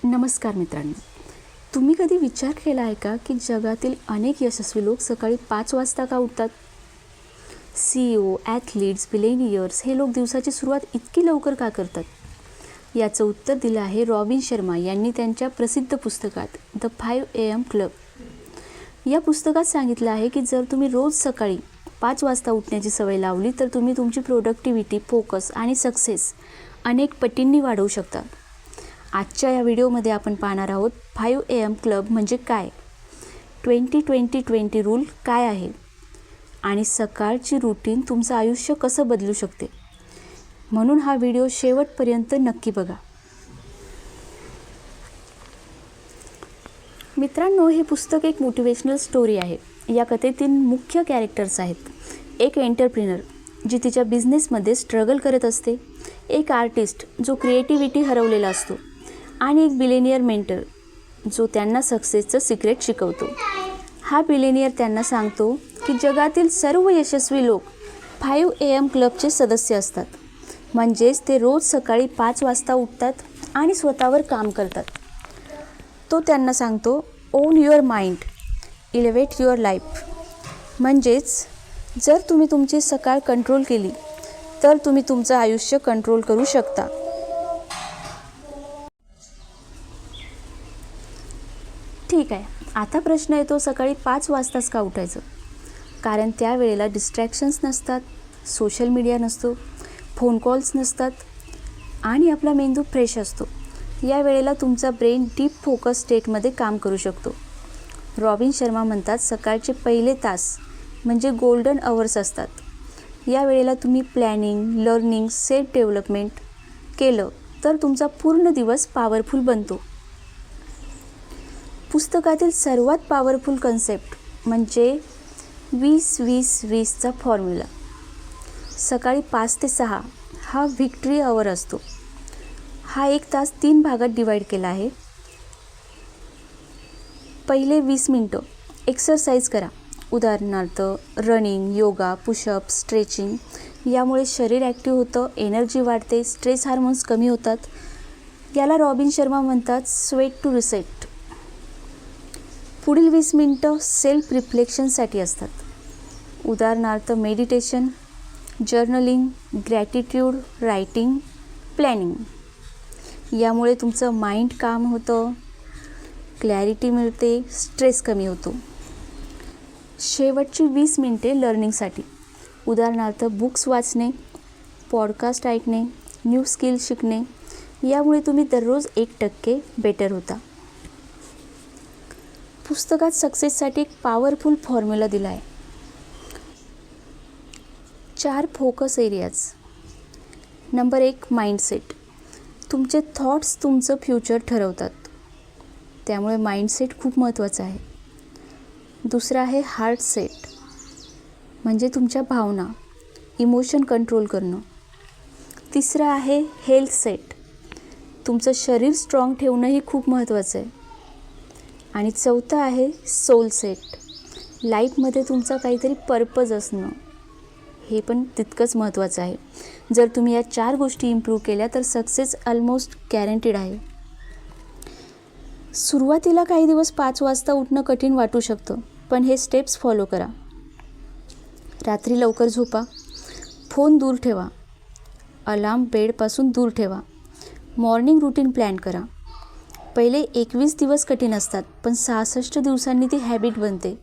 नमस्कार मित्रांनो, तुम्ही कधी विचार केला आहे का की जगातील अनेक यशस्वी लोक सकाळी 5 वाजता का उठतात? CEO, ॲथलीट्स, बिलियनियर्स हे लोक दिवसाची सुरुवात इतकी लवकर का करतात? याचं उत्तर दिलं आहे रॉबिन शर्मा यांनी त्यांच्या प्रसिद्ध पुस्तकात द 5 AM क्लब या पुस्तकात सांगितलं आहे की जर तुम्ही रोज सकाळी 5 वाजता उठण्याची सवय लावली तर तुम्ही तुमची प्रोडक्टिव्हिटी, फोकस आणि सक्सेस अनेक पटींनी वाढवू शकता. आजच्या या व्हिडिओमध्ये आपण पाहणार आहोत 5 AM क्लब म्हणजे काय, 20-20-20 रूल काय आहे आणि सकाळची रुटीन तुमचं आयुष्य कसं बदलू शकते. म्हणून हा व्हिडिओ शेवटपर्यंत नक्की बघा. मित्रांनो, हे पुस्तक एक मोटिवेशनल स्टोरी आहे. या कथेतील मुख्य कॅरेक्टर्स आहेत. एक एंटरप्रिनर जी तिच्या बिझनेसमध्ये स्ट्रगल करत असते, एक आर्टिस्ट जो क्रिएटिव्हिटी हरवलेला असतो आणि एक बिलियनियर मेंटर जो त्यांना सक्सेसचं सिक्रेट शिकवतो. हा बिलियनियर त्यांना सांगतो की जगातील सर्व यशस्वी लोक 5 AM क्लबचे सदस्य असतात. म्हणजेच ते रोज सकाळी 5 वाजता उठतात आणि स्वतःवर काम करतात. तो त्यांना सांगतो, own your mind, elevate your life. म्हणजेच जर तुम्ही तुमची सकाळ कंट्रोल केली तर तुम्ही तुमचं आयुष्य कंट्रोल करू शकता. ठीक आहे, आता प्रश्न येतो, सकाळी 5 वाजताच का उठायचं? कारण त्यावेळेला डिस्ट्रॅक्शन्स नसतात, सोशल मीडिया नसतो, फोन कॉल्स नसतात आणि आपला मेंदू फ्रेश असतो. या वेळेला तुमचा ब्रेन डीप फोकस स्टेटमध्ये काम करू शकतो. रॉबिन शर्मा म्हणतात, सकाळचे पहिले तास म्हणजे गोल्डन अवर्स असतात. या वेळेला तुम्ही प्लॅनिंग, लर्निंग, सेल्फ डेव्हलपमेंट केलं तर तुमचा पूर्ण दिवस पॉवरफुल बनतो. पुस्तकातील सर्वात पॉवरफुल कन्सेप्ट म्हणजे 20-20-20चा फॉर्म्युला. सकाळी 5 ते 6 हा व्हिक्टरी अवर असतो. हा 1 तास 3 भागात डिवाईड केला आहे. पहिले 20 मिनटं एक्सरसाइज करा. उदाहरणार्थ रनिंग, योगा, पुशअप, स्ट्रेचिंग. यामुळे शरीर ॲक्टिव्ह होतं, एनर्जी वाढते, स्ट्रेस हार्मोन्स कमी होतात. याला रॉबिन शर्मा म्हणतात स्वेट टू रिसेट. पुढील 20 मिनटं सेल्फ रिफ्लेक्शनसाठी असतात. उदाहरणार्थ meditation, journaling, gratitude, writing, planning. यामुळे तुमचं माइंड काम होतं, क्लॅरिटी मिळते, स्ट्रेस कमी होतो. शेवटची 20 मिनटे लर्निंगसाठी. उदाहरणार्थ बुक्स वाचणे, पॉडकास्ट ऐकणे, न्यू स्किल शिकणे. यामुळे तुम्ही दररोज 1% बेटर होता. पुस्तकात सक्सेससाठी एक पॉवरफुल फॉर्म्युला दिला आहे. 4 फोकस एरियाज. Number 1 mindset. तुमचे थॉट्स तुमचं फ्युचर ठरवतात, त्यामुळे माइंडसेट खूप महत्त्वाचं आहे. दुसरं आहे हार्ट सेट, म्हणजे तुमच्या भावना, इमोशन कंट्रोल करणं. तिसरं आहे हेल्थ सेट, तुमचं शरीर स्ट्रॉंग ठेवणंही खूप महत्त्वाचं आहे. आणि चौथं आहे सोल सेट, लाईफमध्ये तुमचा काहीतरी पर्पज असणं, हे पण तितकंच महत्त्वाचं आहे. जर तुम्ही या 4 गोष्टी इम्प्रूव्ह केल्या तर सक्सेस ऑलमोस्ट गॅरंटीड आहे. सुरुवातीला काही दिवस 5 वाजता उठणं कठीण वाटू शकतं, पण हे स्टेप्स फॉलो करा. रात्री लवकर झोपा, फोन दूर ठेवा, अलार्म बेडपासून दूर ठेवा, मॉर्निंग रुटीन प्लॅन करा. पहिले 21 दिवस कठीण असतात, पण 66 दिवसांनी ती हॅबिट बनते.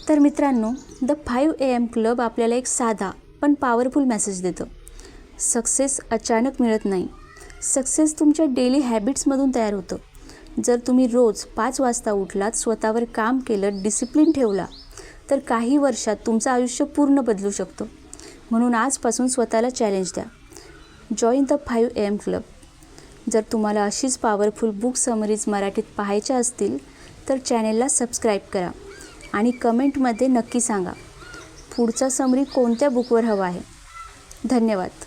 तर मित्रांनो, द 5 AM क्लब आपल्याला एक साधा पण पॉवरफुल मेसेज देतं. सक्सेस अचानक मिळत नाही. सक्सेस तुमच्या डेली हॅबिट्समधून तयार होतं. जर तुम्ही रोज 5 वाजता उठलात, स्वतःवर काम केलं, डिसिप्लिन ठेवला तर काही वर्षात तुमचं आयुष्य पूर्ण बदलू शकतं. म्हणून आजपासून स्वतःला चॅलेंज द्या. Join the 5 AM club. जर तुम्हाला अशीच पॉवरफुल बुक समरीज मराठीत पाहायच्या असतील तर चॅनेलला सबस्क्राईब करा आणि कमेंटमध्ये नक्की सांगा पुढचा समरी कोणत्या बुकवर हवा आहे. धन्यवाद.